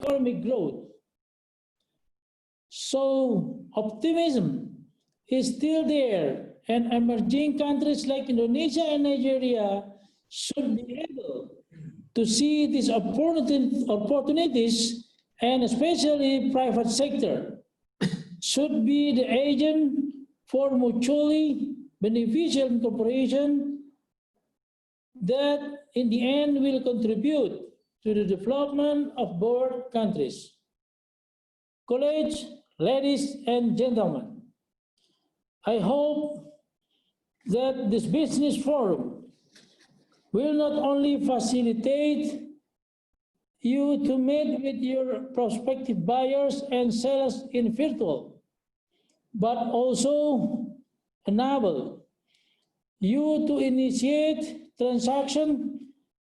economic growth. So optimism is still there, and emerging countries like Indonesia and Nigeria should be able to see these opportunities, and especially private sector should be the agent for mutually beneficial cooperation that in the end will contribute to the development of both countries. Colleagues, ladies and gentlemen, I hope that this business forum will not only facilitate you to meet with your prospective buyers and sellers in virtual, but also enable you to initiate transactions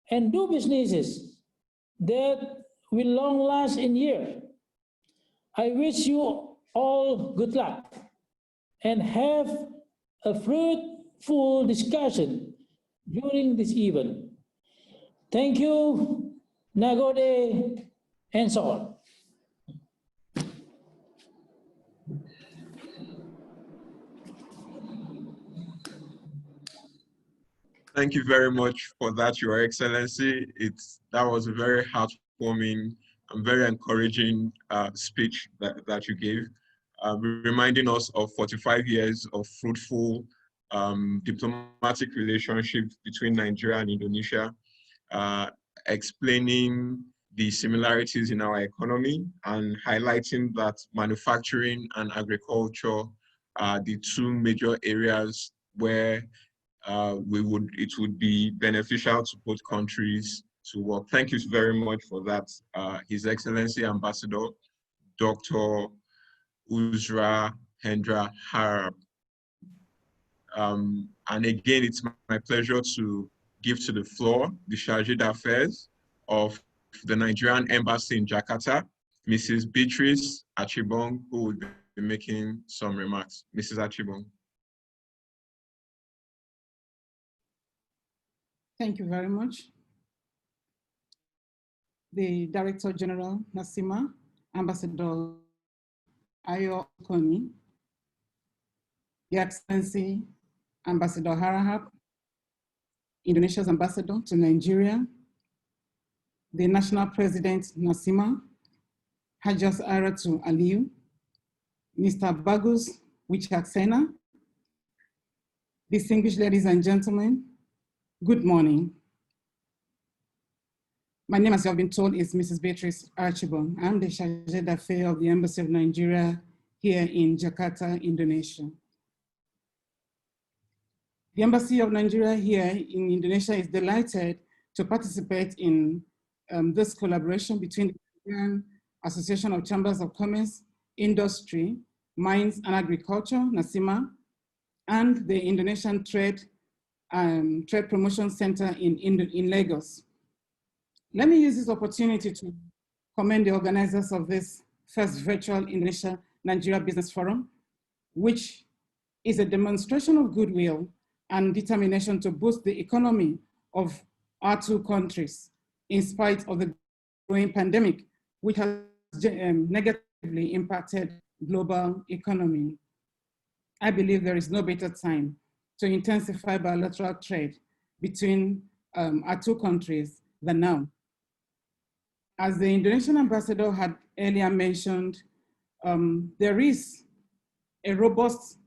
and do businesses that will long last in years. I wish you all good luck and have a fruitful discussion during this event. Thank you, Nagode, and so on. Thank you very much for that, Your Excellency. That was a very heartwarming and very encouraging speech that you gave, reminding us of 45 years of fruitful diplomatic relationships between Nigeria and Indonesia, explaining the similarities in our economy and highlighting that manufacturing and agriculture are the two major areas where it would be beneficial to both countries to work. Thank you very much for that, His Excellency Ambassador Dr. Uzra Hendra Harab. And again, it's my pleasure to give to the floor the Chargé d'Affaires of the Nigerian Embassy in Jakarta, Mrs. Beatrice Achibong, who will be making some remarks. Mrs. Achibong. Thank you very much. The Director General, Nasima, Ambassador Ayo Koni, Your Excellency, Ambassador Harahap, Indonesia's ambassador to Nigeria, the National President, Nasima, Hajas Aratu Aliu, Mr. Bagus Wichaksena, distinguished ladies and gentlemen, good morning. My name, as you have been told, is Mrs. Beatrice Archibong. I'm the Chargé d'Affaires of the Embassy of Nigeria here in Jakarta, Indonesia. The Embassy of Nigeria here in Indonesia is delighted to participate in this collaboration between the Nigerian Association of Chambers of Commerce, Industry, Mines and Agriculture, NASIMA, and the Indonesian Trade Promotion Center in Lagos. Let me use this opportunity to commend the organizers of this first virtual Indonesia-Nigeria Business Forum, which is a demonstration of goodwill and determination to boost the economy of our two countries, in spite of the growing pandemic, which has negatively impacted global economy. I believe there is no better time to intensify bilateral trade between our two countries than now. As the Indonesian ambassador had earlier mentioned, there is a robust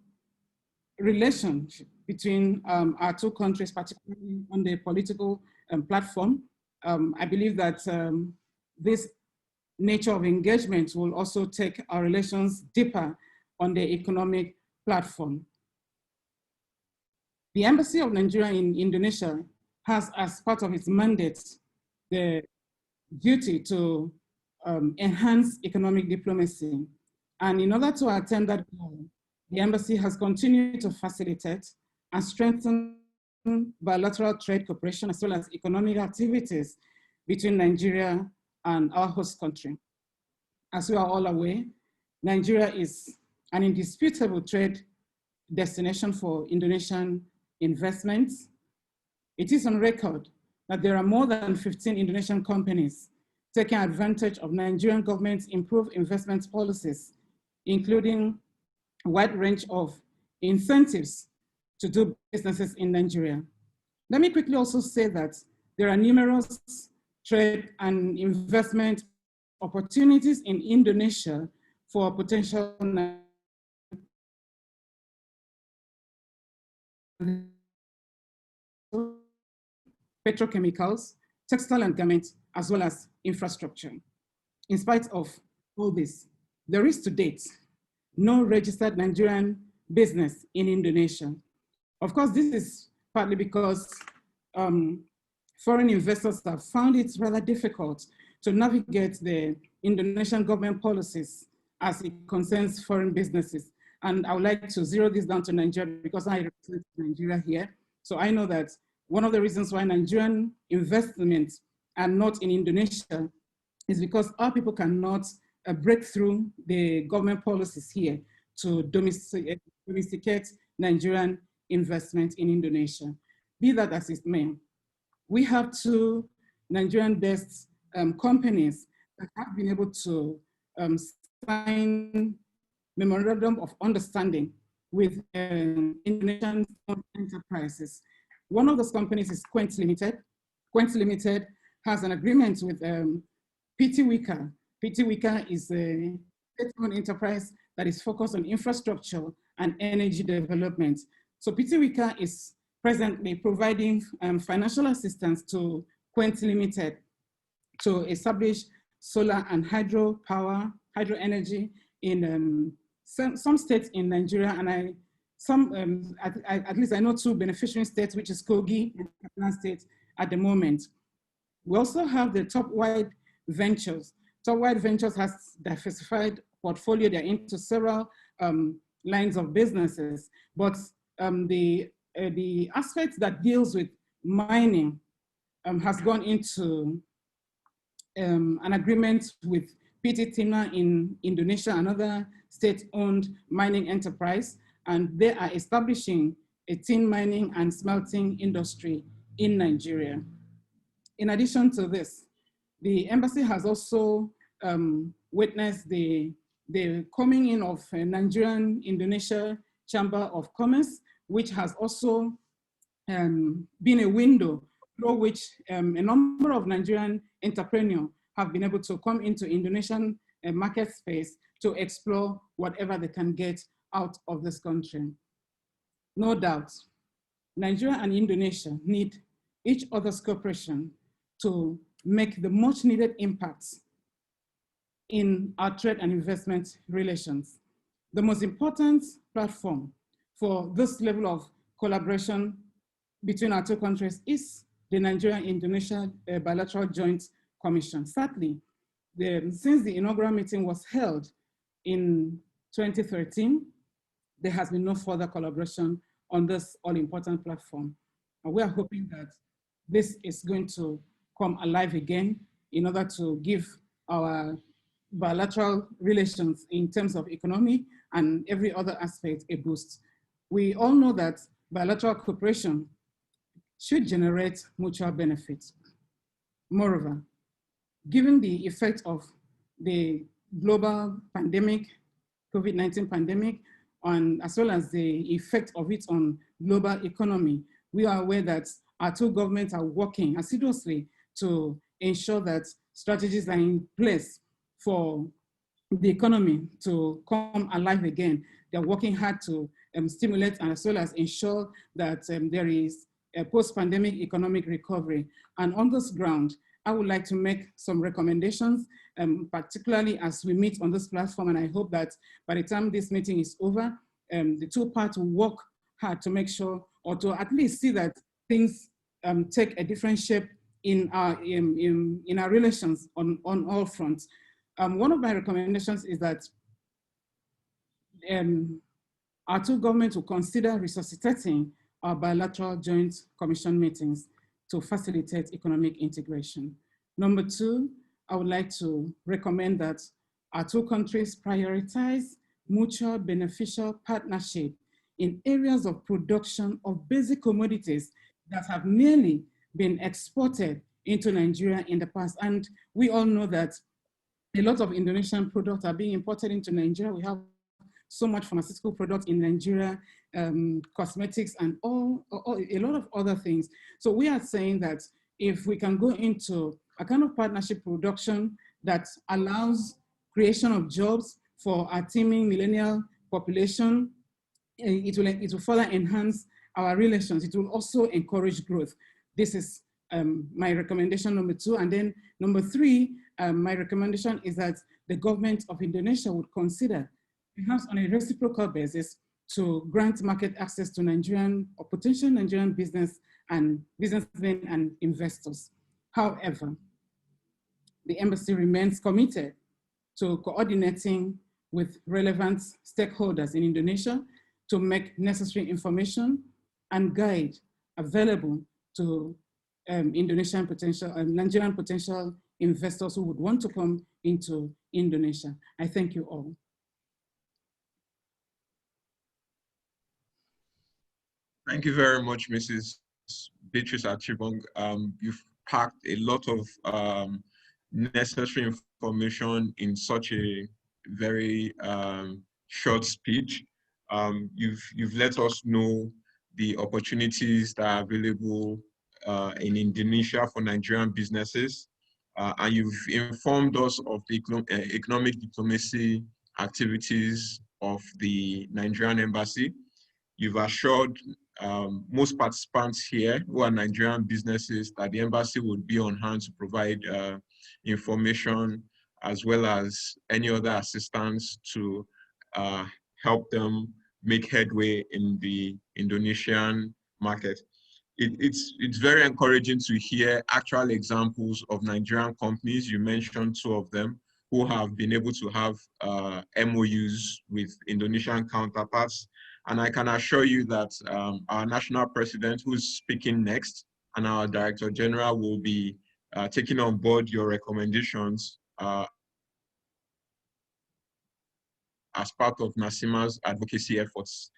relationship between our two countries, particularly on the political platform. I believe that this nature of engagement will also take our relations deeper on the economic platform. The Embassy of Nigeria in Indonesia has, as part of its mandate, the duty to enhance economic diplomacy. And in order to attain that goal, the embassy has continued to facilitate and strengthen bilateral trade cooperation as well as economic activities between Nigeria and our host country. As we are all aware, Nigeria is an indisputable trade destination for Indonesian investments. It is on record that there are more than 15 Indonesian companies taking advantage of Nigerian government's improved investment policies, including a wide range of incentives to do businesses in Nigeria. Let me quickly also say that there are numerous trade and investment opportunities in Indonesia for potential petrochemicals, textile and garments, as well as infrastructure. In spite of all this, there is to date no registered Nigerian business in Indonesia. Of course, this is partly because foreign investors have found it rather difficult to navigate the Indonesian government policies as it concerns foreign businesses. And I would like to zero this down to Nigeria because I represent Nigeria here. So I know that one of the reasons why Nigerian investments are not in Indonesia is because our people cannot break through the government policies here to domesticate Nigerian investment in Indonesia. Be that as it may, we have two Nigerian-based companies that have been able to sign memorandum of understanding with Indonesian enterprises. One of those companies is Quent Limited. Quent Limited has an agreement with PT Wika. PT Wika is a state-owned enterprise that is focused on infrastructure and energy development. So PT Wika is presently providing financial assistance to Quent Limited to establish solar and hydro energy in some states in Nigeria, and at least I know two beneficiary states, which is Kogi and Katsina State at the moment. We also have the Top Wide Ventures. Top Wide Ventures has diversified portfolio. They're into several lines of businesses, but the aspect that deals with mining has gone into an agreement with PT Timah in Indonesia, another state-owned mining enterprise, and they are establishing a tin mining and smelting industry in Nigeria. In addition to this, the embassy has also witnessed the coming in of a Nigerian-Indonesia Chamber of Commerce, which has also been a window through which a number of Nigerian entrepreneurs have been able to come into Indonesian market space to explore whatever they can get out of this country. No doubt, Nigeria and Indonesia need each other's cooperation to make the much needed impacts in our trade and investment relations. The most important platform for this level of collaboration between our two countries is the Nigeria-Indonesia Bilateral Joint Commission. Sadly, since the inaugural meeting was held in 2013, there has been no further collaboration on this all-important platform. And we are hoping that this is going to come alive again in order to give our bilateral relations in terms of economy and every other aspect a boost. We all know that bilateral cooperation should generate mutual benefits. Moreover, given the effect of the global pandemic, COVID-19 pandemic, as well as the effect of it on global economy, we are aware that our two governments are working assiduously to ensure that strategies are in place for the economy to come alive again. They're working hard to stimulate and as well as ensure that there is a post-pandemic economic recovery. And on this ground, I would like to make some recommendations, particularly as we meet on this platform. And I hope that by the time this meeting is over, the two parties will work hard to make sure, or to at least see that things take a different shape in our relations on all fronts. One of my recommendations is that our two governments will consider resuscitating our bilateral joint commission meetings to facilitate economic integration. Number two, I would like to recommend that our two countries prioritize mutual beneficial partnership in areas of production of basic commodities that have merely been exported into Nigeria in the past. And we all know that a lot of Indonesian products are being imported into Nigeria. We have so much pharmaceutical products in Nigeria, cosmetics, and a lot of other things. So we are saying that if we can go into a kind of partnership production that allows creation of jobs for our teeming millennial population, it will further enhance our relations. It will also encourage growth. This is my recommendation number 2. And then number 3, my recommendation is that the government of Indonesia would consider, perhaps on a reciprocal basis, to grant market access to Nigerian or potential Nigerian businessmen and investors. However, the embassy remains committed to coordinating with relevant stakeholders in Indonesia to make necessary information and guide available to Nigerian potential investors who would want to come into Indonesia. I thank you all. Thank you very much, Mrs. Beatrice Achibong. You've packed a lot of necessary information in such a very short speech. You've let us know the opportunities that are available in Indonesia for Nigerian businesses, and you've informed us of the economic diplomacy activities of the Nigerian embassy. You've assured most participants here who are Nigerian businesses that the embassy would be on hand to provide information as well as any other assistance to help them make headway in the Indonesian market. It's very encouraging to hear actual examples of Nigerian companies. You mentioned 2 of them who have been able to have MOUs with Indonesian counterparts. And I can assure you that our national president, who's speaking next, and our director general will be taking on board your recommendations as part of NACIMA's advocacy efforts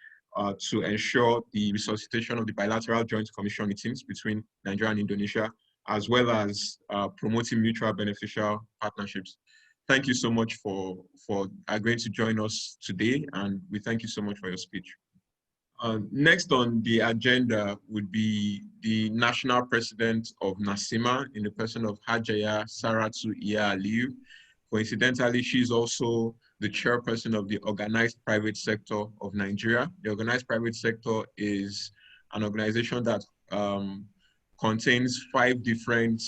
to ensure the resuscitation of the bilateral joint commission meetings between Nigeria and Indonesia, as well as promoting mutual beneficial partnerships. Thank you so much for agreeing to join us today, and we thank you so much for your speech. Next on the agenda would be the National President of NACIMA in the person of Hajaya Saratu Iya Aliyu. Coincidentally, she's also the chairperson of the Organized Private Sector of Nigeria. The Organized Private Sector is an organization that contains 5 different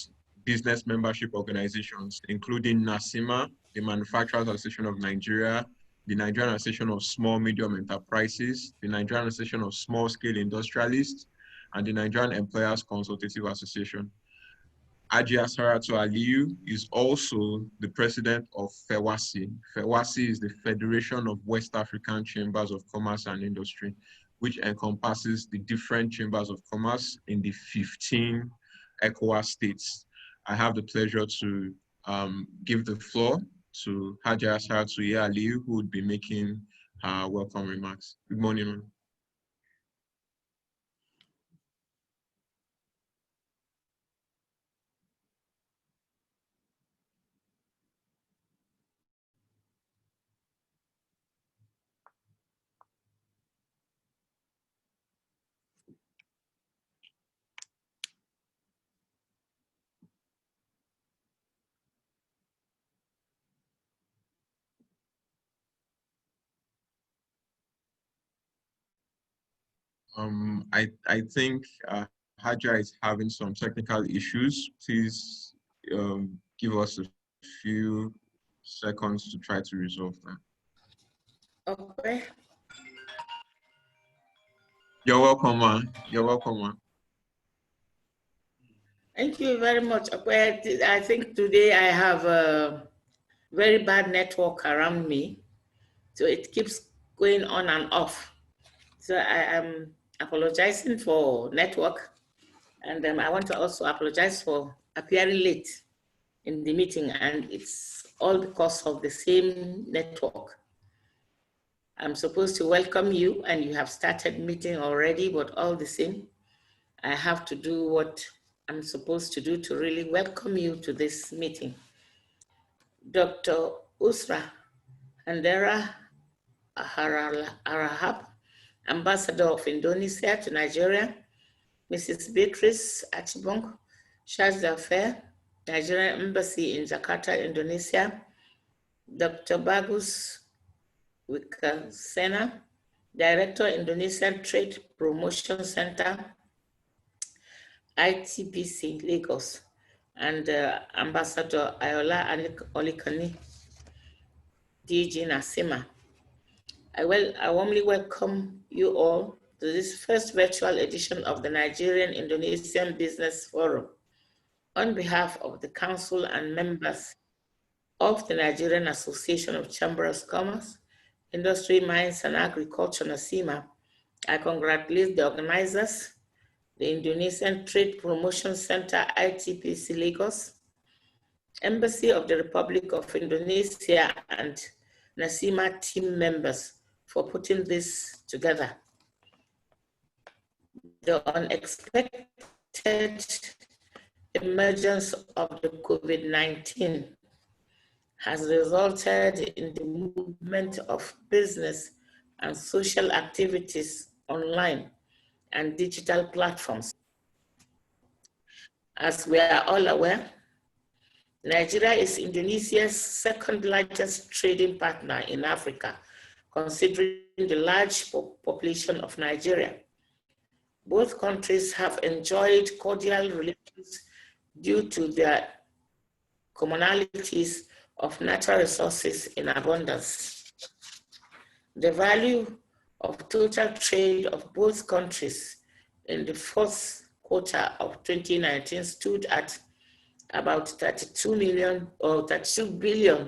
business membership organizations, including NACIMA, the Manufacturers Association of Nigeria, the Nigerian Association of Small Medium Enterprises, the Nigerian Association of Small Scale Industrialists, and the Nigerian Employers Consultative Association. Hajia Saratu Aliyu is also the president of FEWASI. FEWASI is the Federation of West African Chambers of Commerce and Industry, which encompasses the different chambers of commerce in the 15 ECOWAS states. I have the pleasure to give the floor to Hajia Saratu Iya Aliyu, who would be making her welcome remarks. Good morning, ma'am. I think Hajia is having some technical issues. Please give us a few seconds to try to resolve that. Okay. You're welcome, ma. You're welcome, ma. Thank you very much. I think today I have a very bad network around me, so it keeps going on and off. So I am apologizing for network, and I want to also apologize for appearing late in the meeting, and it's all because of the same network. I'm supposed to welcome you, and you have started meeting already, but all the same, I have to do what I'm supposed to do to really welcome you to this meeting. Dr. Usra Handera Arahap, Ambassador of Indonesia to Nigeria, Mrs. Beatrice Achibong, Charge d'Affaires, Nigerian Embassy in Jakarta, Indonesia, Dr. Bagus Wikasena, Director, Indonesian Trade Promotion Center, ITPC, Lagos, and Ambassador Ayola Olikani, DG Nasima. I warmly welcome you all to this first virtual edition of the Nigerian-Indonesian Business Forum. On behalf of the Council and members of the Nigerian Association of Chambers of Commerce, Industry, Mines, and Agriculture, NASIMA, I congratulate the organizers, the Indonesian Trade Promotion Center, ITPC Lagos, Embassy of the Republic of Indonesia, and NASIMA team members for putting this together. The unexpected emergence of the COVID-19 has resulted in the movement of business and social activities online and digital platforms. As we are all aware, Nigeria is Indonesia's second largest trading partner in Africa, considering the large population of Nigeria. Both countries have enjoyed cordial relations due to their commonalities of natural resources in abundance. The value of total trade of both countries in the fourth quarter of 2019 stood at about $32 billion,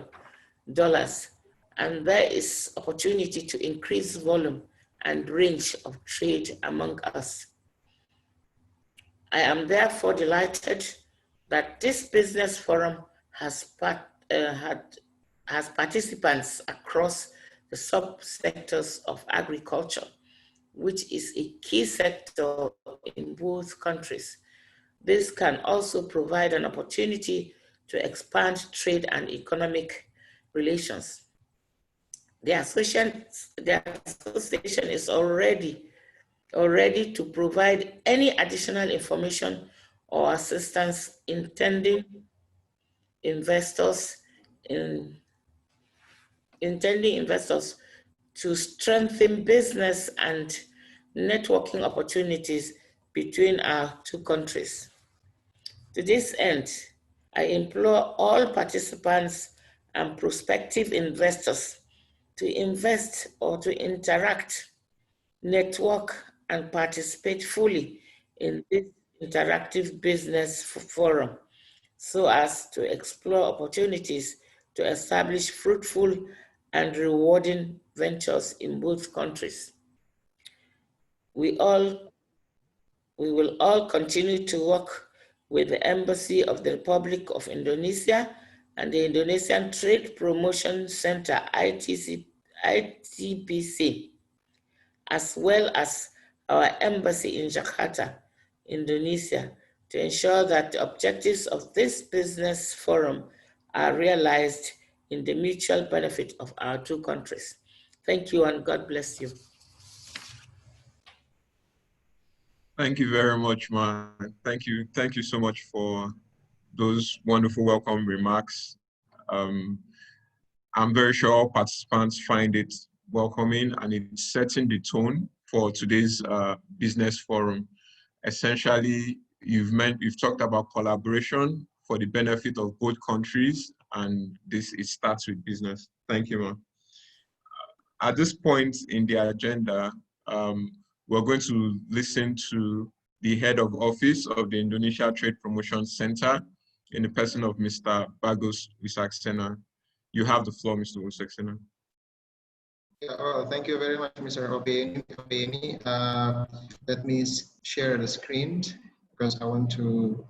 and there is opportunity to increase volume and range of trade among us. I am therefore delighted that this business forum has participants across the subsectors of agriculture, which is a key sector in both countries. This can also provide an opportunity to expand trade and economic relations. The association is already to provide any additional information or assistance intending investors to strengthen business and networking opportunities between our two countries. To this end, I implore all participants and prospective investors to invest or to interact, network, and participate fully in this interactive business forum so as to explore opportunities to establish fruitful and rewarding ventures in both countries. We will all continue to work with the Embassy of the Republic of Indonesia and the Indonesian Trade Promotion Center, ITPC, as well as our embassy in Jakarta, Indonesia, to ensure that the objectives of this business forum are realized in the mutual benefit of our two countries. Thank you and God bless you. Thank you very much, Ma. Thank you so much for those wonderful welcome remarks. I'm very sure all participants find it welcoming, and it's setting the tone for today's business forum. Essentially, you've talked about collaboration for the benefit of both countries, and it starts with business. Thank you, Ma. At this point in the agenda, we're going to listen to the head of office of the Indonesia Trade Promotion Center in the person of Mr. Bagus Wisaksena. You have the floor, Mr. Wisaksena. Yeah, thank you very much, Mr. Obeni. Let me share the screen because I want to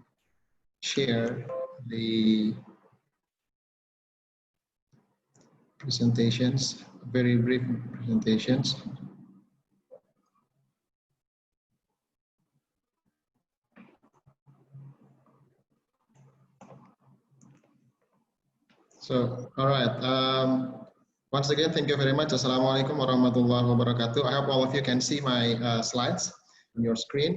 share the presentations, very brief presentations. So, all right. Once again, thank you very much. Assalamualaikum warahmatullahi wabarakatuh. I hope all of you can see my slides on your screen.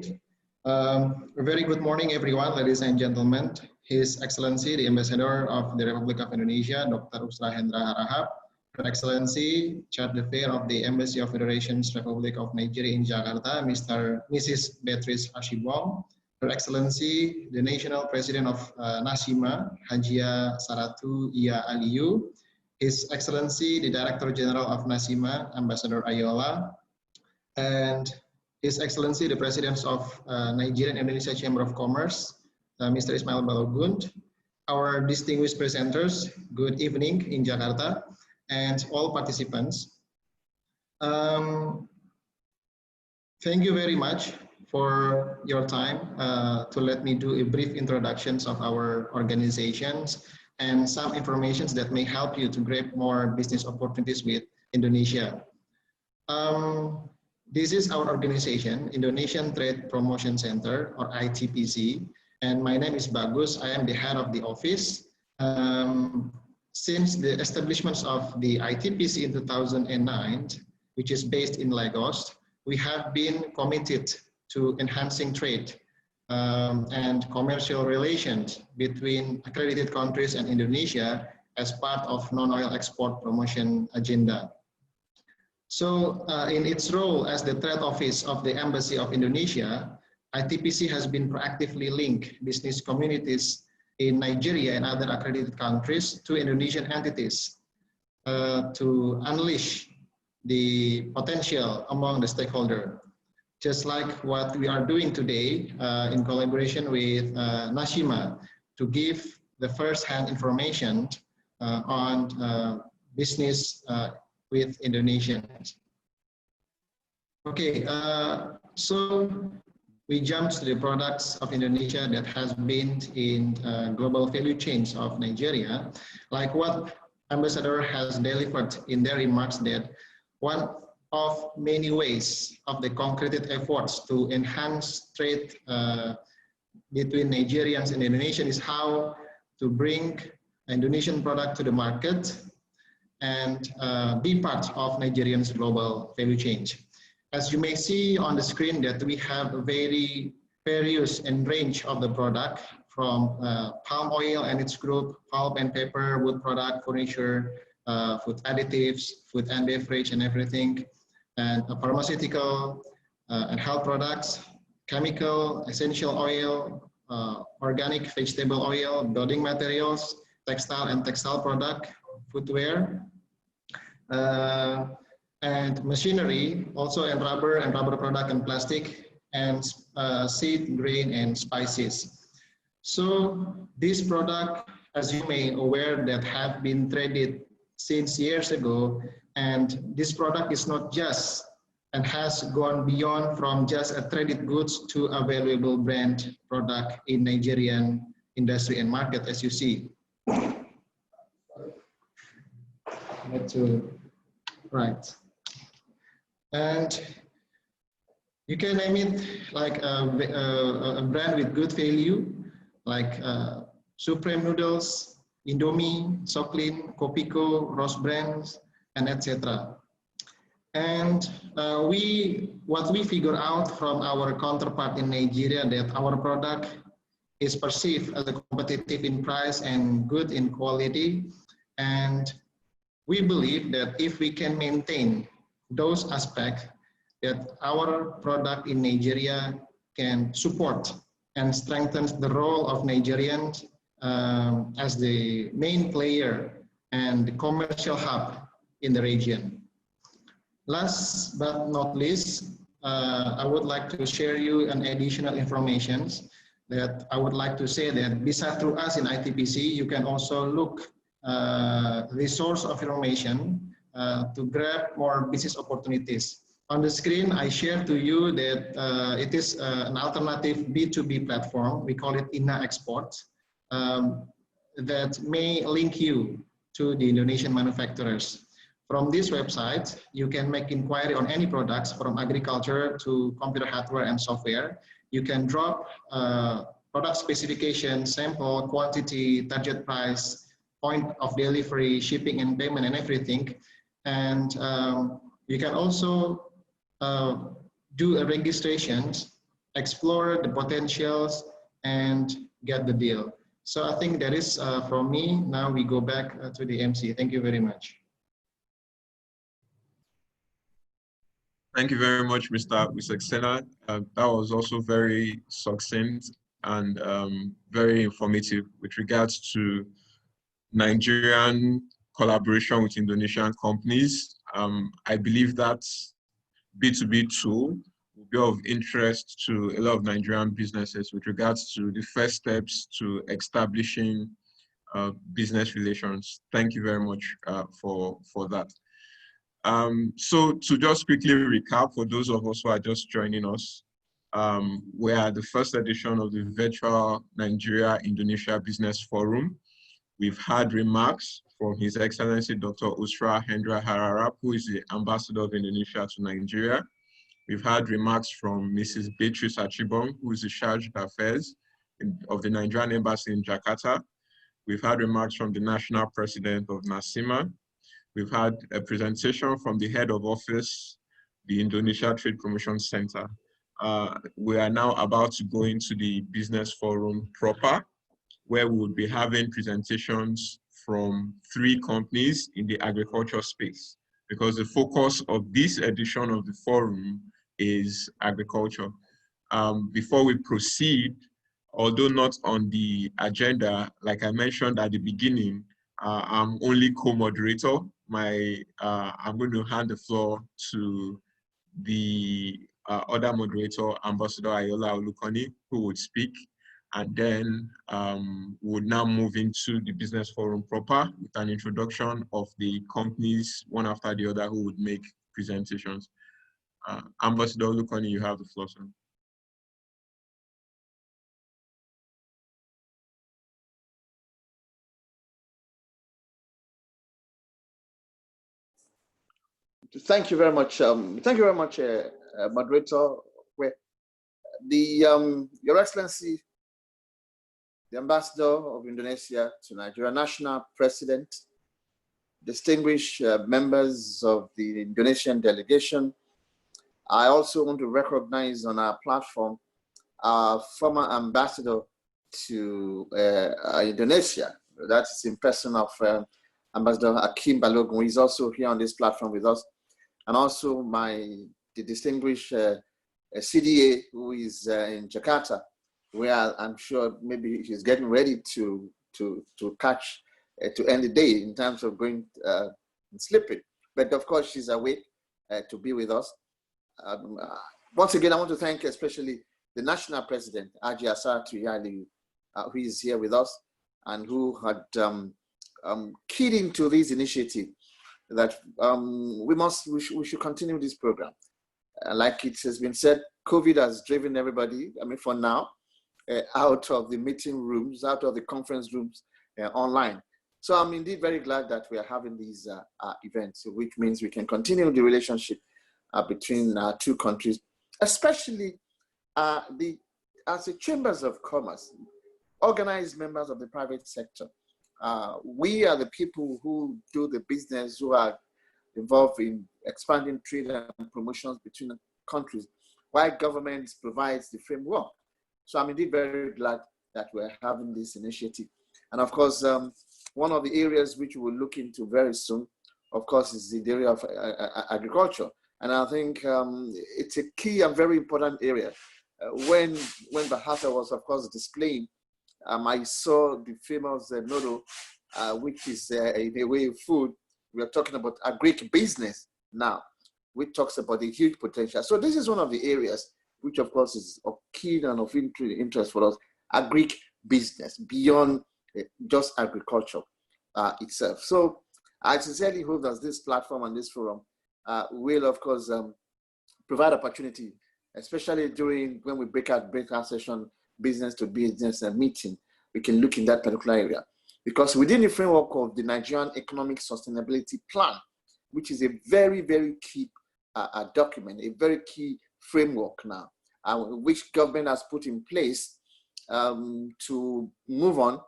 A very good morning, everyone, ladies and gentlemen. His Excellency, the Ambassador of the Republic of Indonesia, Dr. Usra Hendra Harahap, Her Excellency, Chair d'Affaires of the Embassy of Federations Republic of Nigeria in Jakarta, Mrs. Beatrice Hashibong, Her Excellency, the National President of NASIMA, Hajia Saratu Iya Aliyu, His Excellency, the Director General of NASIMA, Ambassador Ayola, and His Excellency, the President of Nigeria-Indonesia Chamber of Commerce, Mr. Ismail Balogun, our distinguished presenters, good evening in Jakarta, and all participants. Thank you very much for your time to let me do a brief introductions of our organizations and some informations that may help you to grab more business opportunities with Indonesia. This is our organization, Indonesian Trade Promotion Center, or ITPC, and my name is Bagus. I am the head of the office. Since the establishment of the ITPC in 2009, which is based in Lagos, we have been committed to enhancing trade and commercial relations between accredited countries and Indonesia as part of non-oil export promotion agenda. So in its role as the trade office of the Embassy of Indonesia, ITPC has been proactively linked business communities in Nigeria and other accredited countries to Indonesian entities to unleash the potential among the stakeholders. Just like what we are doing today in collaboration with NASIMA to give the first-hand information on business with Indonesians. Okay, so we jumped to the products of Indonesia that has been in global value chains of Nigeria, like what Ambassador has delivered in their remarks, that one of many ways of the concreted efforts to enhance trade between Nigerians and Indonesian is how to bring Indonesian product to the market and be part of Nigerians' global value chain. As you may see on the screen, that we have a very various and range of the product, from palm oil and its group, pulp and paper, wood product, furniture, food additives, food and beverage and everything, and pharmaceutical and health products, chemical, essential oil, organic vegetable oil, building materials, textile and textile product, footwear, and machinery, also, and rubber product and plastic, and seed, grain, and spices. So this product, as you may aware, that have been traded since years ago, and this product is not just and has gone beyond from just a traded goods to a valuable brand product in Nigerian industry and market, as you see. Right. And you can name it like a brand with good value, like Supreme Noodles, Indomie, Soclean, Kopiko, Rose Brands, and etc. And what we figure out from our counterpart in Nigeria, that our product is perceived as a competitive in price and good in quality. And we believe that if we can maintain those aspects, that our product in Nigeria can support and strengthen the role of Nigerians as the main player and the commercial hub in the region. Last but not least, I would like to share you an additional information that I would like to say that besides through us in ITPC, you can also look resource of information to grab more business opportunities. On the screen, I share to you that it is an alternative B2B platform. We call it INA Export, that may link you to the Indonesian manufacturers. From this website, you can make inquiry on any products from agriculture to computer hardware and software. You can drop product specification, sample, quantity, target price, point of delivery, shipping and payment and everything. And you can also do a registrations, explore the potentials, and get the deal. So I think that is from me. Now we go back to the MC. Thank you very much. Thank you very much, Mr. Wiseksena. That was also very succinct and very informative with regards to Nigerian collaboration with Indonesian companies. I believe that B2B tool will be of interest to a lot of Nigerian businesses with regards to the first steps to establishing business relations. Thank you very much for that. So to just quickly recap for those of us who are just joining us, we are the first edition of the virtual Nigeria-Indonesia Business Forum. We've had remarks from His Excellency Dr. Usra Hendra Hararap, who is the Ambassador of Indonesia to Nigeria. We've had remarks from Mrs. Beatrice Achibong, who is the Charge d'Affaires of the Nigerian Embassy in Jakarta. We've had remarks from the National President of NASIMA. We've had a presentation from the Head of Office, the Indonesia Trade Promotion Center. We are now about to go into the Business Forum proper, where we will be having presentations from 3 companies in the agriculture space, because the focus of this edition of the forum is agriculture. Before we proceed, although not on the agenda, like I mentioned at the beginning, I'm only co-moderator. I'm going to hand the floor to the other moderator, Ambassador Ayola Olukoni, who would speak. And then we'll now move into the business forum proper with an introduction of the companies, one after the other, who would make presentations. Ambassador Olukoni, you have the floor, sir. Thank you very much. Moderator. Your Excellency, the Ambassador of Indonesia to Nigeria, National President, distinguished members of the Indonesian delegation. I also want to recognize on our platform our former ambassador to Indonesia. That is in person of Ambassador Hakim Balogun, who is also here on this platform with us, and also the distinguished CDA, who is in Jakarta, where I'm sure maybe he's getting ready to catch to end the day in terms of going and sleeping. But of course, she's awake to be with us. Once again, I want to thank especially the national president, Haji Asaratu Yali, who is here with us and who had keyed into this initiative that we should continue this program. Like it has been said, COVID has driven everybody, for now, out of the meeting rooms, out of the conference rooms, online. So I'm indeed very glad that we are having these events, which means we can continue the relationship between our 2 countries, especially as the chambers of commerce, organized members of the private sector. We are the people who do the business, who are involved in expanding trade and promotions between countries, while government provides the framework. So I'm indeed very glad that we're having this initiative. And of course, one of the areas which we will look into very soon, of course, is the area of agriculture. And I think it's a key and very important area. When Bahasa was, of course, displaying, I saw the famous noodle, which is in a way food. We are talking about agribusiness now, which talks about the huge potential. So this is one of the areas which, of course, is of key and of interest for us, agribusiness, beyond just agriculture itself. So I sincerely hope that this platform and this forum will, of course, provide opportunity, especially when we break our session, business to business meeting, we can look in that particular area. Because within the framework of the Nigerian Economic Sustainability Plan, which is a very, very key document, a very key framework now, which government has put in place to move on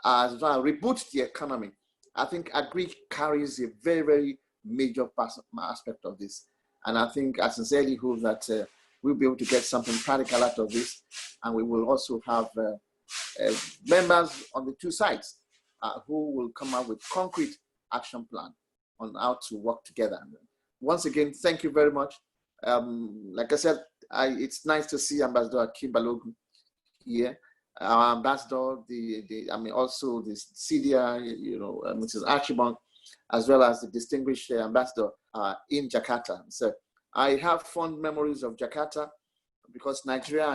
as well reboot the economy. I think agri carries a very, very major aspect of this. And I think I sincerely hope that we'll be able to get something practical out of this. And we will also have members on the two sides who will come up with concrete action plan on how to work together. Once again, thank you very much. Like I said, it's nice to see Ambassador Bagun here. Our ambassador, also the CDR, Mrs. Archibald, as well as the distinguished ambassador in Jakarta. So I have fond memories of Jakarta because Nigeria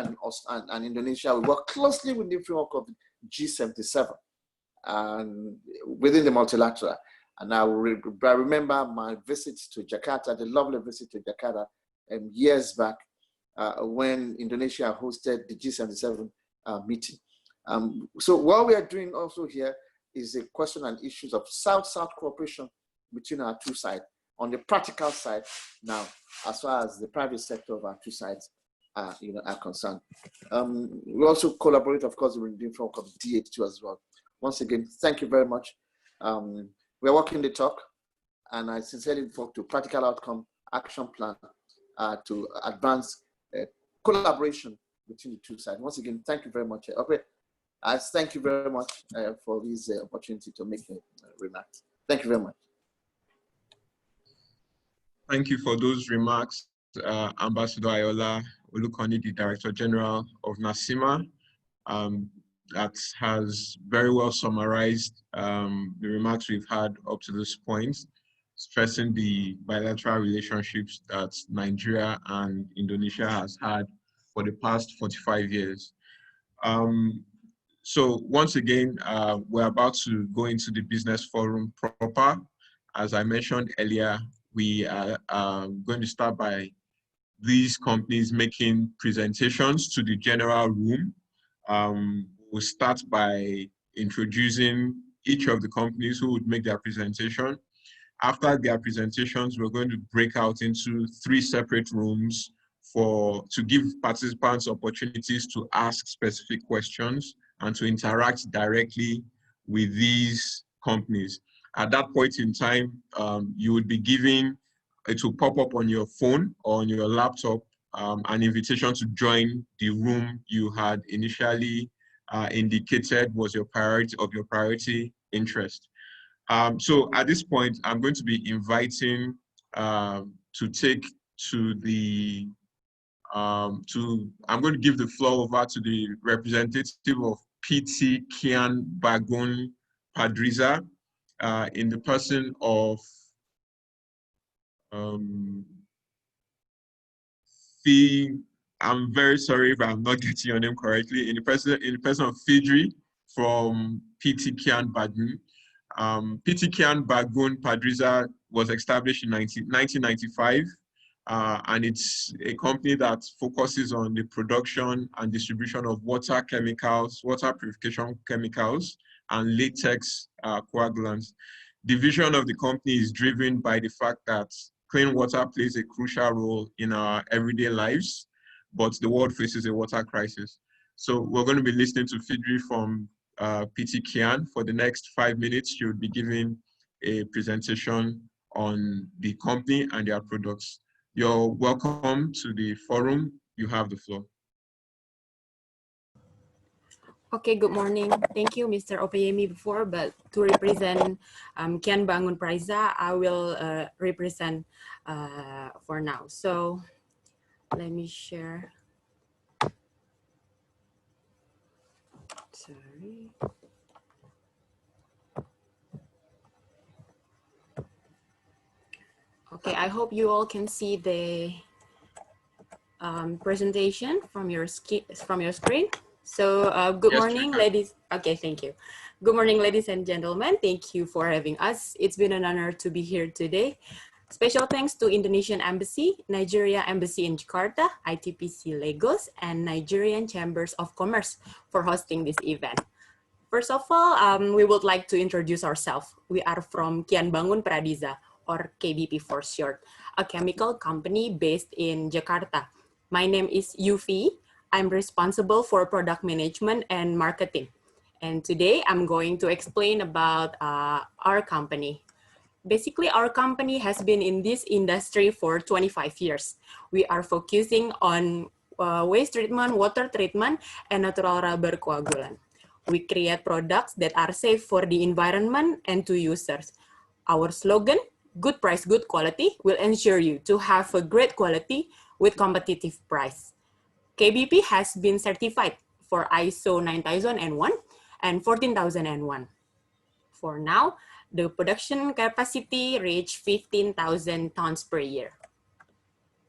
and Indonesia, we work closely with the framework of G77 and within the multilateral. And I remember my visit to Jakarta, the lovely visit to Jakarta years back when Indonesia hosted the G77 meeting. So what we are doing also here is a question and issues of South-South cooperation between our two sides. On the practical side now, as far as the private sector of our two sides are concerned. We also collaborate, of course, with the framework of DH2 as well. Once again, thank you very much. We're walking the talk, and I sincerely look forward to practical outcome action plan to advance collaboration between the two sides. Once again, thank you very much. Okay, thank you very much for this opportunity to make a remark. Thank you very much. Thank you for those remarks, Ambassador Ayola Olukoni, the Director General of NASIMA. That has very well summarized the remarks we've had up to this point, stressing the bilateral relationships that Nigeria and Indonesia has had for the past 45 years. So once again, we're about to go into the business forum proper. As I mentioned earlier, we are going to start by these companies making presentations to the general room. We'll start by introducing each of the companies who would make their presentation. After their presentations, we're going to break out into 3 separate rooms to give participants opportunities to ask specific questions and to interact directly with these companies. At that point in time, you would be given, it will pop up on your phone or on your laptop, an invitation to join the room you had initially indicated was your priority interest. So at this point, I'm going to be inviting I'm going to give the floor over to the representative of PT Kian Bagun Pradiza in the person of I'm very sorry if I'm not getting your name correctly. In the person of Fidri from PT Kian Bagun. PT Kian Bagun Pradiza was established in 1995, and it's a company that focuses on the production and distribution of water chemicals, water purification chemicals, and latex coagulants. The vision of the company is driven by the fact that clean water plays a crucial role in our everyday lives, but the world faces a water crisis. So we're going to be listening to Fidri from PT Kian. For the next 5 minutes, she will be giving a presentation on the company and their products. You're welcome to the forum. You have the floor. Okay, good morning. Thank you, Mr. Opeyemi before, but to represent Kian Bagun Pradiza, I will represent for now. So let me share. Sorry. Okay, I hope you all can see the presentation from your screen. So good morning, ladies. Okay, thank you. Good morning, ladies and gentlemen. Thank you for having us. It's been an honor to be here today. Special thanks to Indonesian Embassy, Nigeria Embassy in Jakarta, ITPC Lagos, and Nigerian Chambers of Commerce for hosting this event. First of all, we would like to introduce ourselves. We are from Kian Bagun Pradiza, or KBP for short, a chemical company based in Jakarta. My name is Yufi. I'm responsible for product management and marketing. And today I'm going to explain about our company. Basically, our company has been in this industry for 25 years. We are focusing on waste treatment, water treatment, and natural rubber coagulant. We create products that are safe for the environment and to users. Our slogan, good price, good quality, will ensure you to have a great quality with competitive price. KBP has been certified for ISO 9001 and 14001. For now, the production capacity reached 15,000 tons per year.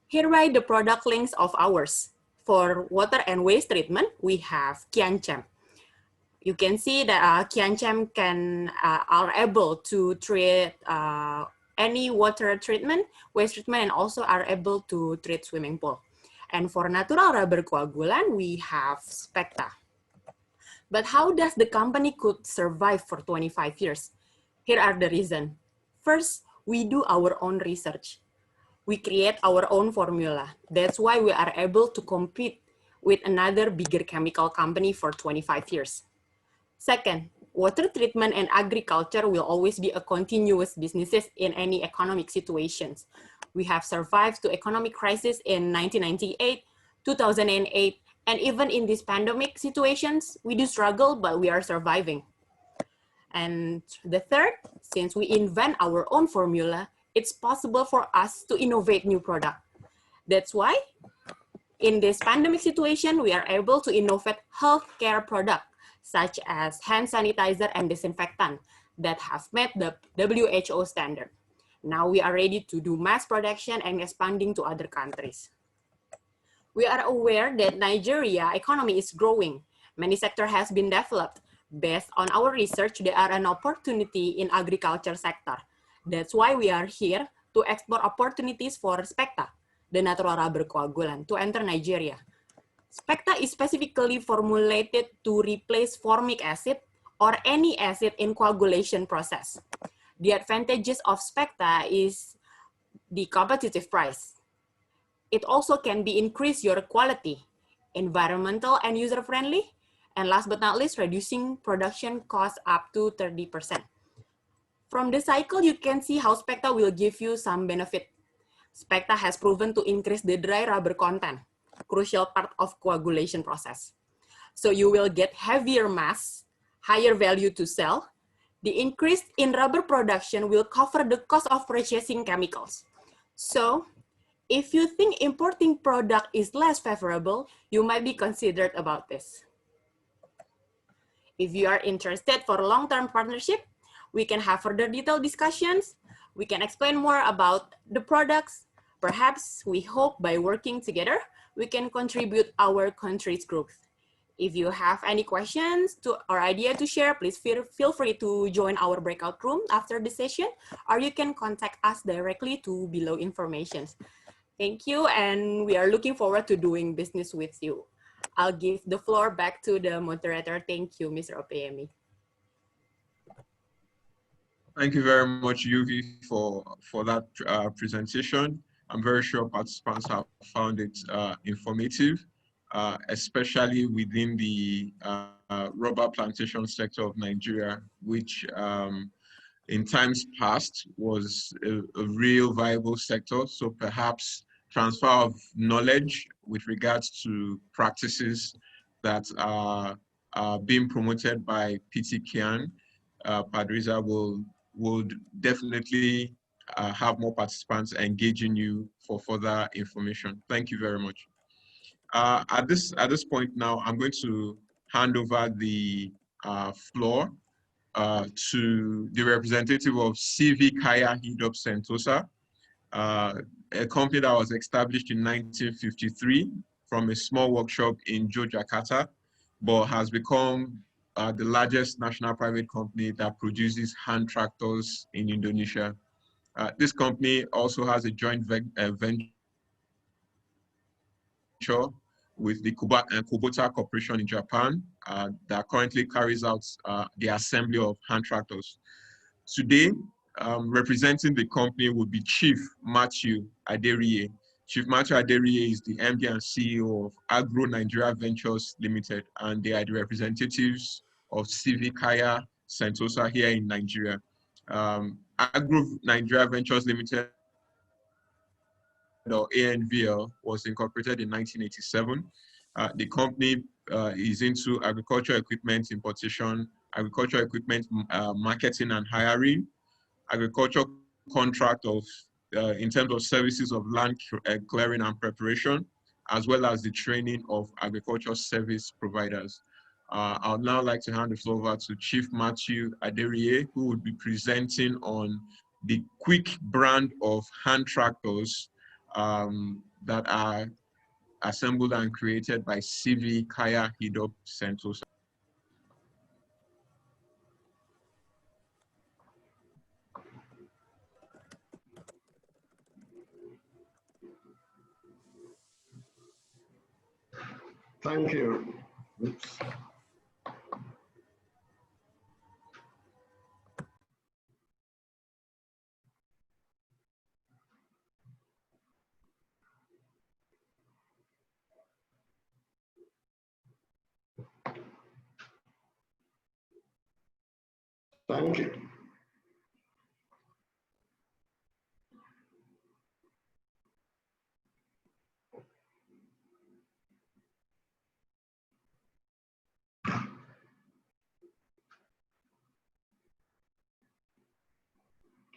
Here are the product links of ours. For water and waste treatment, we have Kian. You can see that Kian are able to treat any water treatment, waste treatment, and also are able to treat swimming pool. And for natural rubber coagulant, we have Specta. But how does the company could survive for 25 years? Here are the reasons. First, we do our own research. We create our own formula. That's why we are able to compete with another bigger chemical company for 25 years. Second, water treatment and agriculture will always be a continuous businesses in any economic situations. We have survived to economic crisis in 1998, 2008, and even in these pandemic situations, we do struggle, but we are surviving. And the third, since we invent our own formula, it's possible for us to innovate new product. That's why in this pandemic situation, we are able to innovate healthcare product such as hand sanitizer and disinfectant that have met the WHO standard. Now we are ready to do mass production and expanding to other countries. We are aware that Nigeria economy is growing. Many sector has been developed. Based on our research, there are an opportunity in agriculture sector. That's why we are here to explore opportunities for Specta, the natural rubber coagulant, to enter Nigeria. Specta is specifically formulated to replace formic acid or any acid in coagulation process. The advantages of Specta is the competitive price. It also can be increase your quality, environmental and user-friendly, and last but not least, reducing production costs up to 30%. From the cycle, you can see how Specta will give you some benefit. Specta has proven to increase the dry rubber content, crucial part of coagulation process. So you will get heavier mass, higher value to sell. The increase in rubber production will cover the cost of purchasing chemicals. So if you think importing product is less favorable, you might be considered about this. If you are interested for long-term partnership, we can have further detailed discussions. We can explain more about the products. Perhaps we hope by working together, we can contribute our country's growth. If you have any questions or idea to share, please feel free to join our breakout room after the session, or you can contact us directly to below information. Thank you, and we are looking forward to doing business with you. I'll give the floor back to the moderator. Thank you, Mr. Opeyemi. Thank you very much, Yuvi, for that presentation. I'm very sure participants have found it informative, especially within the rubber plantation sector of Nigeria, which in times past was a real viable sector. So perhaps transfer of knowledge with regards to practices that are being promoted by PT Kian, Pradiza would definitely have more participants engaging you for further information. Thank you very much. At this point now, I'm going to hand over the floor to the representative of CV Cahaya Hidup Sentosa, a company that was established in 1953 from a small workshop in Yogyakarta, but has become the largest national private company that produces hand tractors in Indonesia. This company also has a joint venture with the Kubota Corporation in Japan that currently carries out the assembly of hand tractors. Today, representing the company would be Chief Matthew Aderiye. Chief Matthew Aderiye is the MD and CEO of Agro Nigeria Ventures Limited, and they are the representatives of Cahaya Sentosa here in Nigeria. Nigeria Ventures Limited, or ANVL, was incorporated in 1987. The company is into agricultural equipment importation, agricultural equipment marketing and hiring, agricultural contract of in terms of services of land clearing and preparation, as well as the training of agricultural service providers. I would now like to hand the floor over to Chief Matthew Aderiye, who will be presenting on the quick brand of hand tractors that are assembled and created by CV Kaya Hidup Sentosa. Thank you. Oops. Thank you.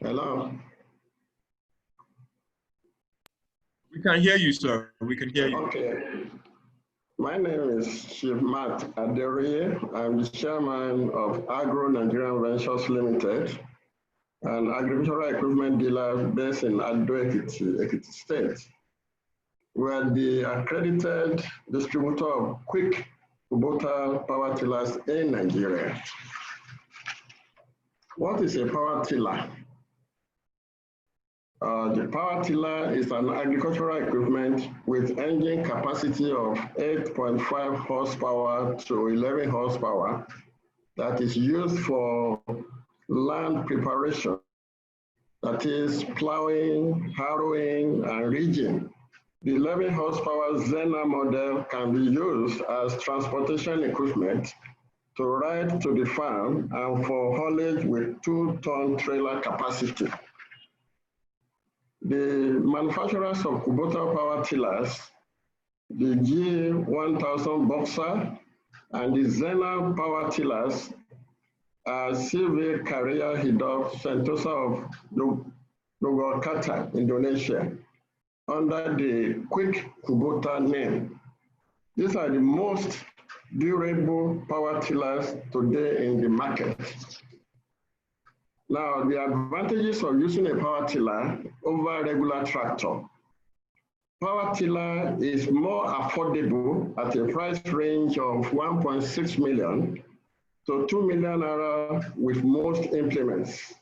Hello. We can hear you, sir. We can hear you. Okay. My name is Chief Matt Aderiye. I'm the chairman of Nigerian Ventures Limited, an agricultural equipment dealer based in Agroteknik State. We are the accredited distributor of quick Kubota power tillers in Nigeria. What is a power tiller? The power tiller is an agricultural equipment with engine capacity of 8.5 horsepower to 11 horsepower that is used for land preparation, that is plowing, harrowing, and ridging. The 11 horsepower Zena model can be used as transportation equipment to ride to the farm and for haulage with 2-ton trailer capacity. The manufacturers of Kubota power tillers, the G1000 Boxer and the Zena power tillers are CV Karya Hidup Sentosa of Coagulant, Indonesia, under the quick Kubota name. These are the most durable power tillers today in the market. Now, the advantages of using a power tiller over a regular tractor. Power tiller is more affordable at a price range of 1.6 million to 2 million naira with most implements,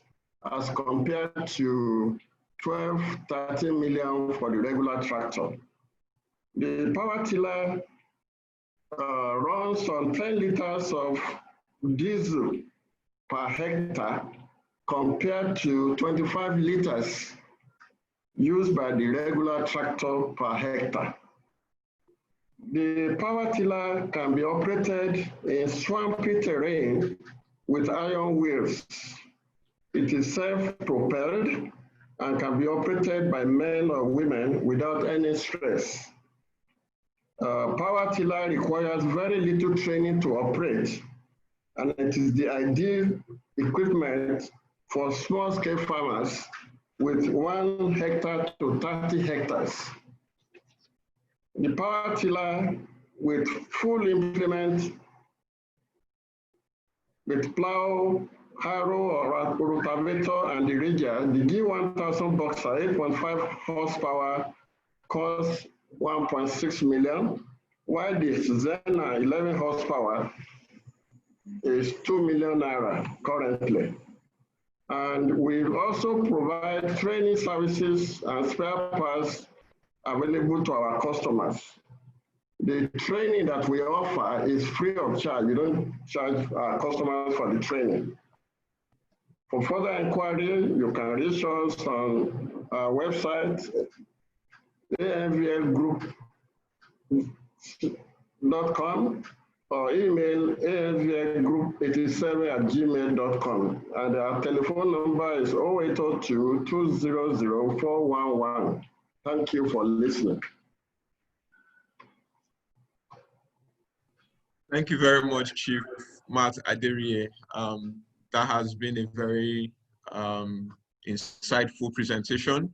as compared to 12-13 million for the regular tractor. The power tiller runs on 10 liters of diesel per hectare, compared to 25 liters used by the regular tractor per hectare. The power tiller can be operated in swampy terrain with iron wheels. It is self-propelled and can be operated by men or women without any stress. Power tiller requires very little training to operate, and it is the ideal equipment for small-scale farmers with 1 hectare to 30 hectares. The power tiller with full implement, with plow, harrow, or rotavator, and the ridger, the G1000 Boxer 8.5 horsepower costs 1.6 million, while the Zena 11 horsepower is 2 million naira currently. And we also provide training services and spare parts available to our customers. The training that we offer is free of charge. We don't charge our customers for the training. For further inquiry, you can reach us on our website, anvlgroup.com, or email asvgroup87@gmail.com. And our telephone number is 0802 200 411. Thank you for listening. Thank you very much, Chief Matt Aderiye. That has been a very insightful presentation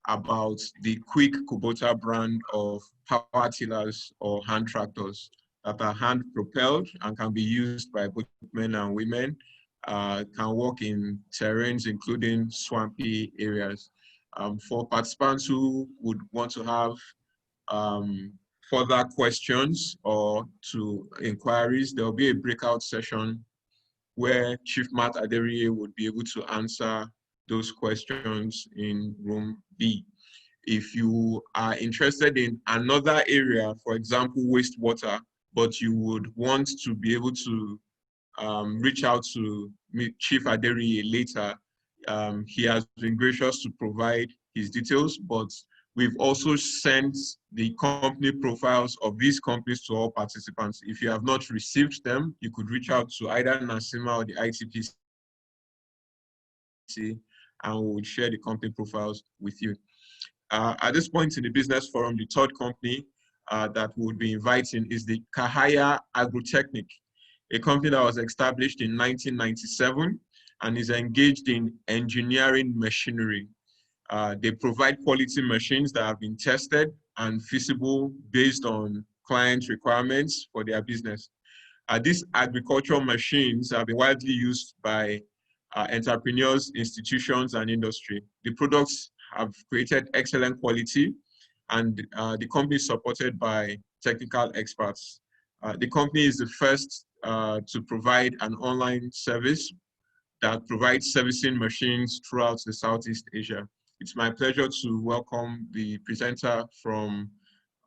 about the quick Kubota brand of power tillers or hand tractors that are hand propelled and can be used by both men and women, can work in terrains including swampy areas. For participants who would want to have further questions or to inquiries, there will be a breakout session where Chief Matt Aderiye would be able to answer those questions in room B. If you are interested in another area, for example, wastewater, but you would want to be able to reach out to Chief Aderiye later, he has been gracious to provide his details, but we've also sent the company profiles of these companies to all participants. If you have not received them, you could reach out to either Nasima or the ITPC, and we will share the company profiles with you. At this point in the business forum, the third company that we would be inviting is the Cahaya Agroteknik, a company that was established in 1997 and is engaged in engineering machinery. They provide quality machines that have been tested and feasible based on client requirements for their business. These agricultural machines have been widely used by entrepreneurs, institutions, and industry. The products have created excellent quality, and the company is supported by technical experts. The company is the first to provide an online service that provides servicing machines throughout the Southeast Asia. It's my pleasure to welcome the presenter from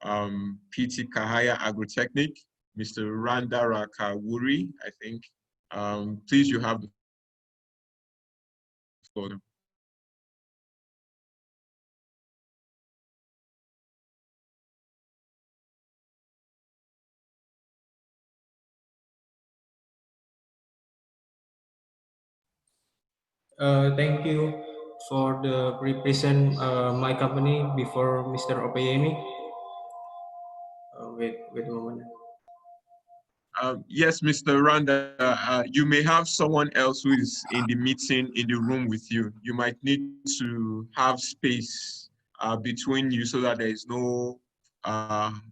PT Cahaya Agroteknik, Mr. Randara Kawuri, I think. Please, you have the floor. Thank you for the represent my company before Mr. Opeyemi. Wait a moment. Yes, Mr. Randa, you may have someone else who is in the meeting in the room with you. You might need to have space between you so that there is no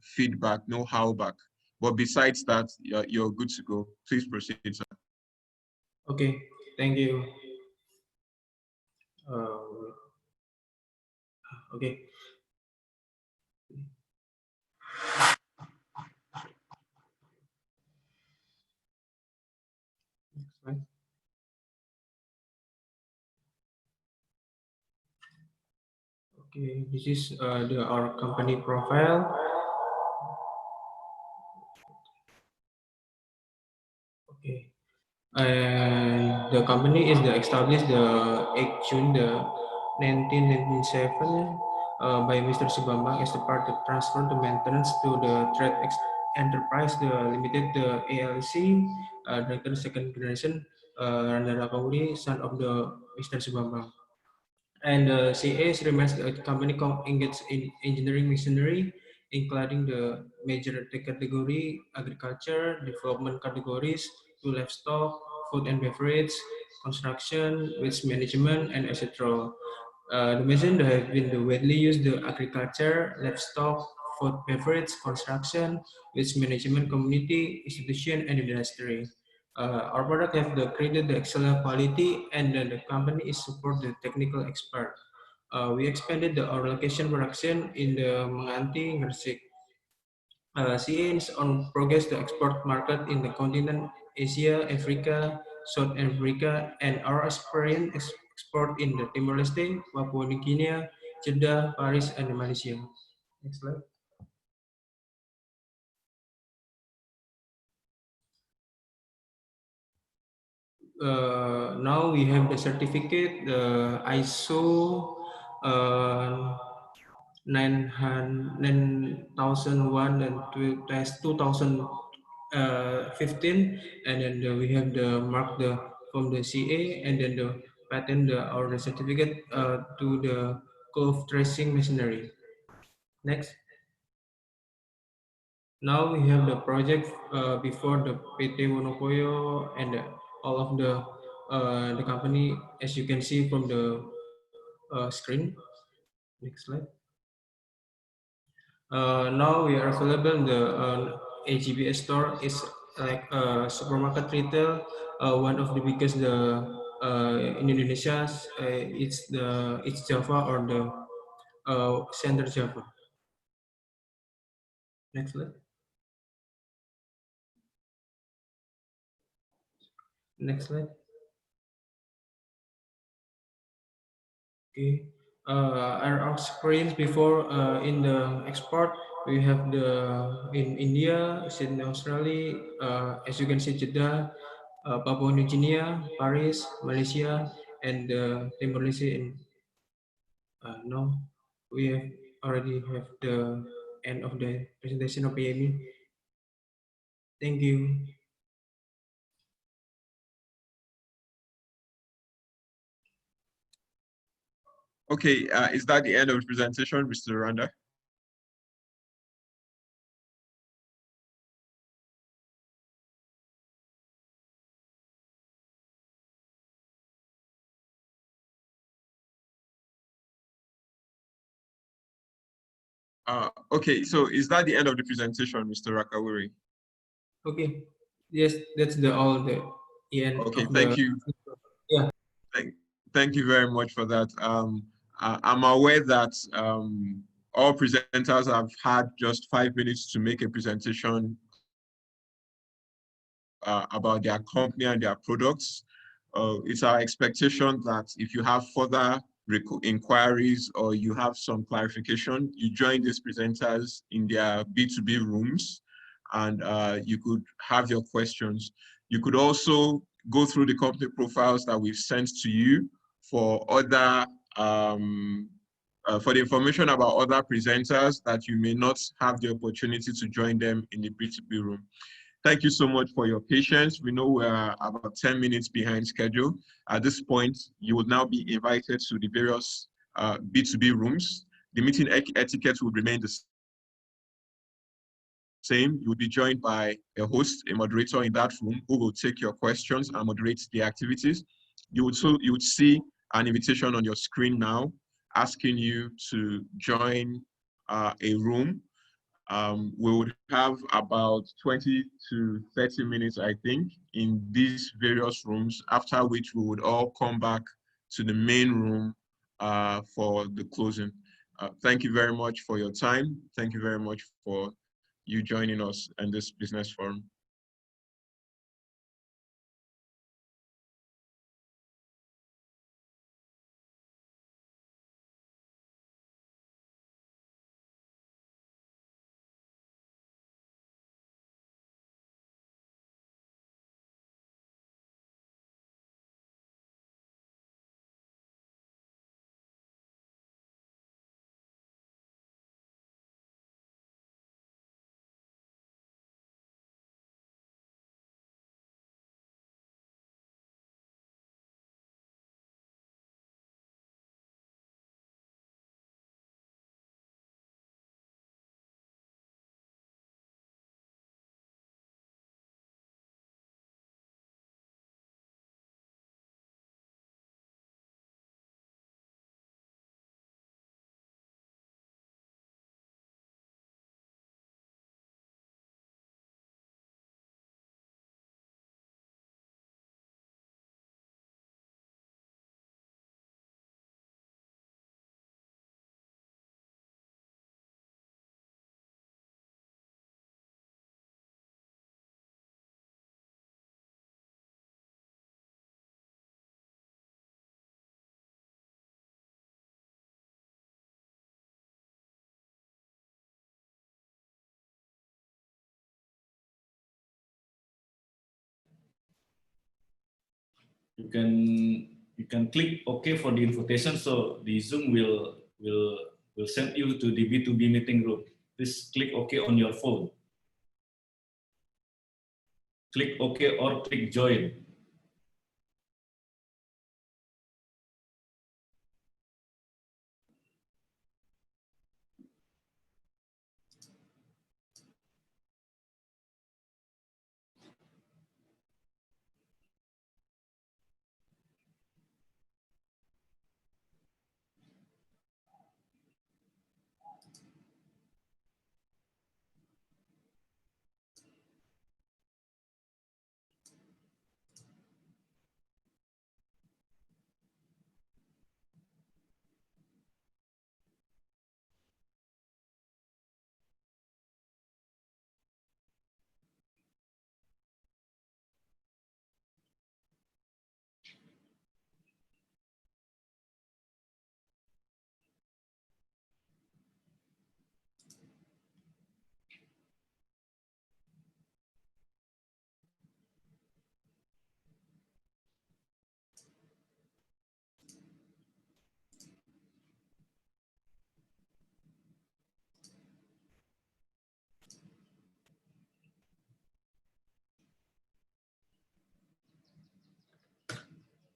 feedback, no howlback. But besides that, you're good to go. Please proceed, sir. Okay, thank you. Okay. Okay, this is our company profile. Okay, and the company is established the 8 June 1997 by Mr. Subambang as the part of transfer to maintenance to the trade enterprise, the limited, the ALC, director second generation, Randara Kauri, son of the Mr. Subambang. And CAS remains the company engaged in engineering machinery, including the major category, agriculture, development categories, to livestock, food and beverage, construction, waste management, and etc. The machine that have been widely used the agriculture, livestock, food, beverage, construction, waste management, community, institution, and industry. Our product have created the excellent quality, and the company is support the technical expert. We expanded our location production in the Menganti, Gresik. CA is on progress to export market in the continent Asia, Africa, South Africa, and our aspiring export in the Timor-Leste, Papua New Guinea, Jeddah, Paris, and Malaysia. Next slide. Now we have the certificate, the ISO 9001 and 2000 15, and then we have the mark from the CA, and then the patent or the certificate to the curve tracing machinery. Next. Now we have the project before the PT Wonokoyo and all of the company, as you can see from the screen. Next slide. Now we are available in the AGBS store. Is like supermarket retail, one of the biggest in Indonesia. It's Java or the center Java. Next slide. Next slide. Okay. Our experience before in the export, we have in India, in Australia, as you can see, Jeddah, Papua New Guinea, Paris, Malaysia, and Timor Leste. In now we have already have the end of the presentation of PME. Thank you. Okay, is that the end of the presentation, Mr. Randa? Okay, so is that the end of the presentation, Mr. Rakawuri? Okay, yes, that's all the end. Okay, of thank the, you. Yeah. Thank you very much for that. I'm aware that all presenters have had just 5 minutes to make a presentation about their company and their products. It's our expectation that if you have further inquiries or you have some clarification, you join these presenters in their B2B rooms, and you could have your questions. You could also go through the company profiles that we've sent to you for other for the information about other presenters that you may not have the opportunity to join them in the B2B room. Thank you so much for your patience. We know we're about 10 minutes behind schedule. At this point, you will now be invited to the various B2B rooms. The meeting etiquette will remain the same. You will be joined by a host, a moderator in that room who will take your questions and moderate the activities. You would see an invitation on your screen now asking you to join a room. We would have about 20 to 30 minutes, I think, in these various rooms, after which we would all come back to the main room for the closing. Thank you very much for your time. Thank you very much for you joining us in this business forum. You can click OK for the invitation, so the Zoom will send you to the B2B meeting room. Please click OK on your phone. click OK or click join.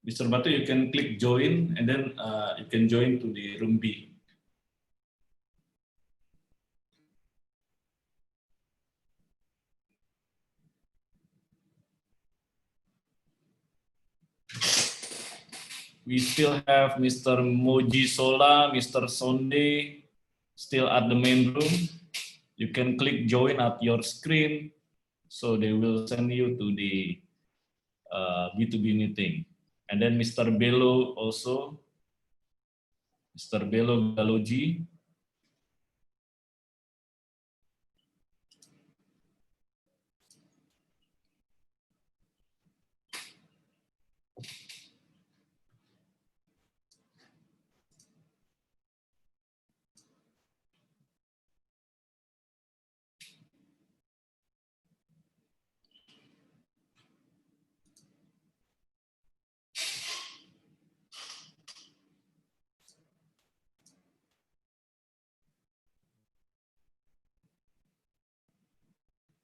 Mr. Batu, you can click join and then you can join to the room B. We still have Mr. Moji Sola, Mr. Sonde still at the main room. You can click join at your screen, so they will send you to the B2B meeting. And then Mr. Bello also, Mr. Bello Galoji.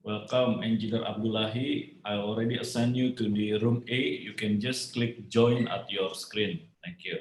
Welcome, Engineer Abdullahi. I already assigned you to the room A. You can just click join at your screen. Thank you.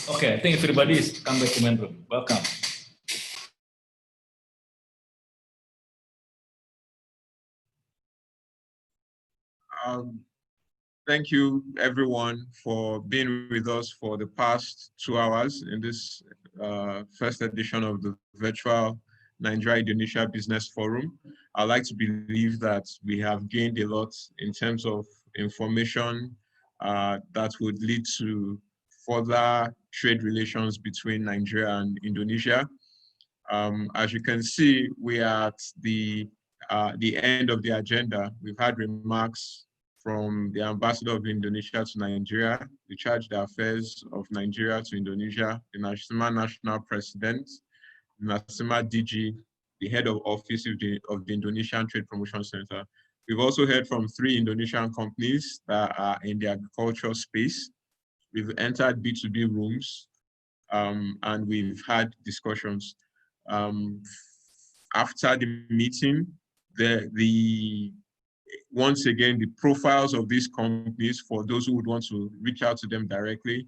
Okay, I think everybody is come back to main room. Welcome. Thank you, everyone, for being with us for the past 2 hours in this first edition of the virtual Nigeria-Indonesia Business Forum. I'd like to believe that we have gained a lot in terms of information that would lead to further trade relations between Nigeria and Indonesia. As you can see, we are at the end of the agenda. We've had remarks from the ambassador of Indonesia to Nigeria, the charge d'affaires of Nigeria to Indonesia, the NASIMA national president, the NASIMA DG, the head of office of the Indonesian Trade Promotion Center. We've also heard from 3 Indonesian companies that are in the agricultural space. We've entered B2B rooms, and we've had discussions. After the meeting, once again, the profiles of these companies, for those who would want to reach out to them directly,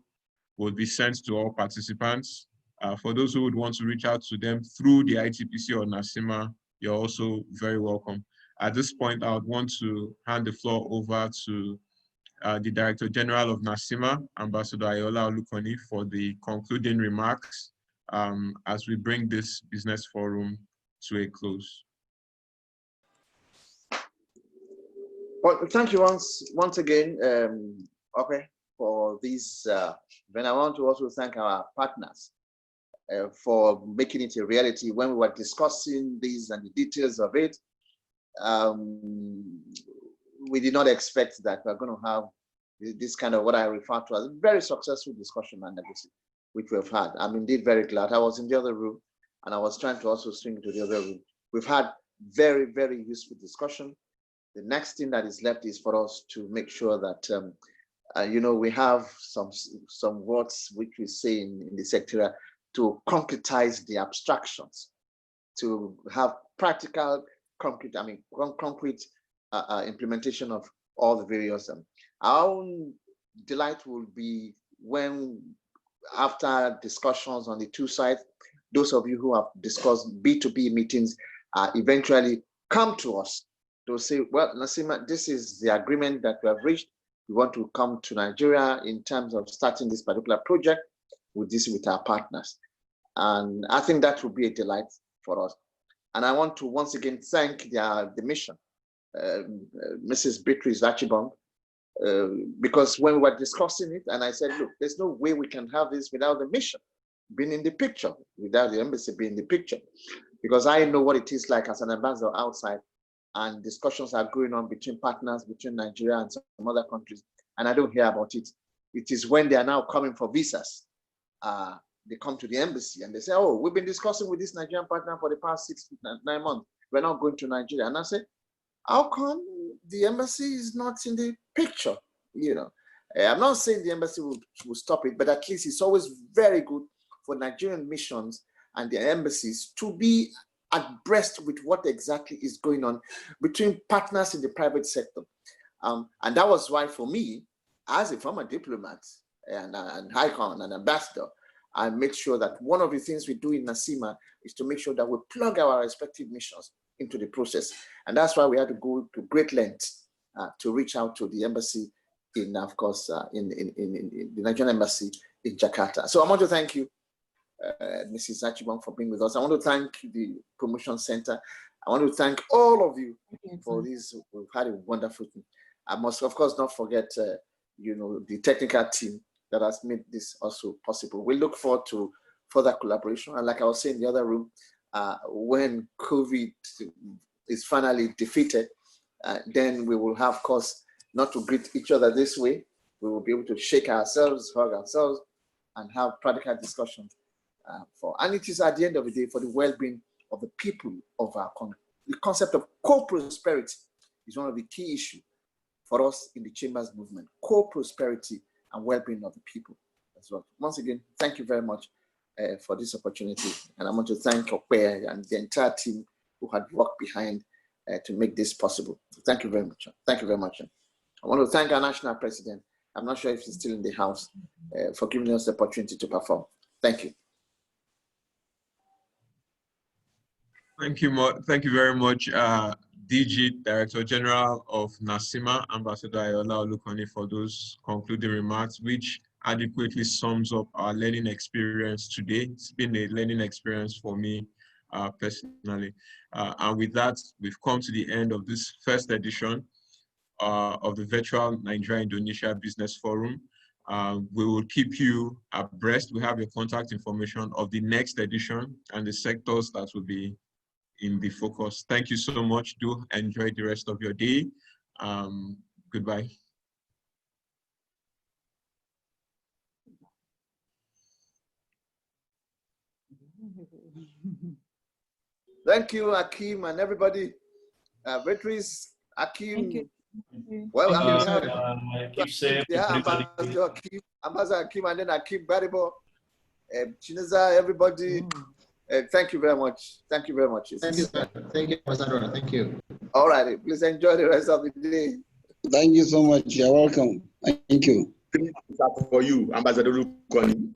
will be sent to all participants. For those who would want to reach out to them through the ITPC or NASIMA, you're also very welcome. At this point, I would want to hand the floor over to the Director General of NASIMA, Ambassador Ayola Olukoni, for the concluding remarks as we bring this business forum to a close. Well, thank you once again, for this event. I want to also thank our partners for making it a reality. When we were discussing these and the details of it, we did not expect that we're going to have this kind of what I refer to as a very successful discussion and negotiation, which we've had. I'm indeed very glad. I was in the other room and I was trying to also swing to the other room. We've had very, very useful discussion. The next thing that is left is for us to make sure that, we have some words which we say in the sector to concretize the abstractions, to have practical, concrete implementation of all the various. Our own delight will be when, after discussions on the 2 sides, those of you who have discussed B2B meetings eventually come to us to say, well, NASIMA, this is the agreement that we have reached. We want to come to Nigeria in terms of starting this particular project with our partners. And I think that will be a delight for us. And I want to once again thank the mission, Mrs. Beatrice Achibong, because when we were discussing it, and I said, look, there's no way we can have this without the mission being in the picture, without the embassy being in the picture, because I know what it is like as an ambassador outside, and discussions are going on between partners, between Nigeria and some other countries, and I don't hear about it. It is when they are now coming for visas, they come to the embassy and they say, oh, we've been discussing with this Nigerian partner for the past 6 to 9 months. We're not going to Nigeria. And I say, how come the embassy is not in the picture? I'm not saying the embassy will stop it, but at least it's always very good for Nigerian missions and their embassies to be abreast with what exactly is going on between partners in the private sector. And that was why, for me, as a former diplomat and icon and ambassador, I make sure that one of the things we do in NASIMA is to make sure that we plug our respective missions into the process. And that's why we had to go to great lengths to reach out to the embassy in, of course, in the Nigerian embassy in Jakarta. So I want to thank you, Mrs. Achibong, for being with us. I want to thank the Promotion Center. I want to thank all of you for this. We've had a wonderful thing. I must, of course, not forget, the technical team that has made this also possible. We look forward to further collaboration. And like I was saying in the other room, when COVID is finally defeated, then we will have, of course, not to greet each other this way. We will be able to shake ourselves, hug ourselves, and have practical discussions. And it is at the end of the day for the well-being of the people of our country. The concept of co-prosperity is one of the key issues for us in the Chambers movement. Co-prosperity and well-being of the people as well. Once again, thank you very much for this opportunity. And I want to thank Okwe and the entire team who had worked behind to make this possible. Thank you very much. Thank you very much. I want to thank our national president. I'm not sure if he's still in the house, for giving us the opportunity to perform. Thank you. Thank you very much, DG, Director General of NASIMA, Ambassador Ayola Olukoni, for those concluding remarks, which adequately sums up our learning experience today. It's been a learning experience for me personally. And with that, we've come to the end of this first edition of the virtual Nigeria-Indonesia Business Forum. We will keep you abreast. We have your contact information of the next edition and the sectors that will be in the focus. Thank you so much. Do enjoy the rest of your day. Goodbye. Thank you, Akim, and everybody. Beatrice, Akim. Thank you. Well, keep safe, everybody. Ambassador Akim, and then Akim Baribo, Chineza, everybody. Thank you very much. Thank you very much. Thank you, sir. Thank you, Ambassador. Thank you. All right. Please enjoy the rest of the day. Thank you so much. You're welcome. Thank you. For you, Ambassador Lukoni.